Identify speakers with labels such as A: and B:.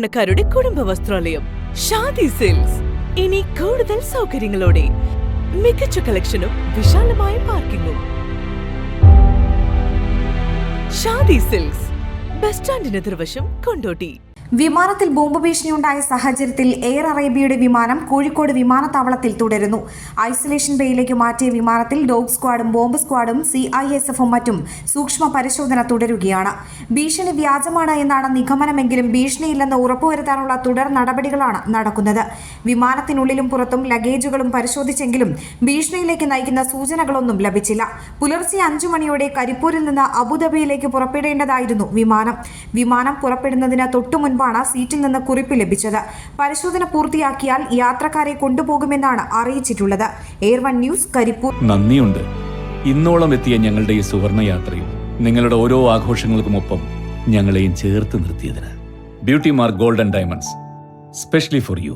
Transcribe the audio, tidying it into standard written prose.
A: സാധാരണക്കാരുടെ കുടുംബ വസ്ത്രാലയം ഷാദി സിൽക്സ്. ഇനി കൂടുതൽ സൗകര്യങ്ങളോടെ മികച്ച കളക്ഷനും വിശാലമായ പാർക്കിംഗും. ഷാദി സിൽക്സ്, ബസ് സ്റ്റാൻഡിന് എതിർവശം, കൊണ്ടോട്ടി.
B: വിമാനത്തിൽ ബോംബ് ഭീഷണിയുണ്ടായ സാഹചര്യത്തിൽ എയർ അറേബ്യയുടെ വിമാനം കോഴിക്കോട് വിമാനത്താവളത്തിൽ തുടരുന്നു. ഐസൊലേഷൻ ബേയിലേക്ക് മാറ്റിയ വിമാനത്തിൽ ഡോഗ് സ്ക്വാഡും ബോംബ് സ്ക്വാഡും CISFും മറ്റും സൂക്ഷ്മ പരിശോധന തുടരുകയാണ്. ഭീഷണി വ്യാജമാണ് എന്നാണ് നിഗമനമെങ്കിലും ഭീഷണിയില്ലെന്ന് ഉറപ്പുവരുത്താനുള്ള തുടർ നടപടികളാണ് നടക്കുന്നത്. വിമാനത്തിനുള്ളിലും പുറത്തും ലഗേജുകളും പരിശോധിച്ചെങ്കിലും ഭീഷണിയിലേക്ക് നയിക്കുന്ന സൂചനകളൊന്നും ലഭിച്ചില്ല. പുലർച്ചെ 5 മണിയോടെ കരിപ്പൂരിൽ നിന്ന് അബുദാബിയിലേക്ക് പുറപ്പെടേണ്ടതായിരുന്നു വിമാനം. വിമാനം പുറപ്പെടുന്നതിന് തൊട്ടു മുൻപാണ് സീറ്റിൽ നിന്ന് കുറിപ്പ് ലഭിച്ചത്. പരിശോധന പൂർത്തിയാക്കിയാൽ യാത്രക്കാരെ കൊണ്ടുപോകുമെന്നാണ് അറിയിച്ചിട്ടുള്ളത്. Air 1 news, Karipur.
C: നന്ദിയുണ്ട് ഇന്നോളം എത്തിയ ഞങ്ങളുടെ ഈ സുവർണ യാത്രയും നിങ്ങളുടെ ഓരോ ആഘോഷങ്ങൾക്കുമൊപ്പം ഞങ്ങളെയും ചേർത്ത് നിർത്തിയതിന്. Beauty Mark Gold and Diamonds, specially for U.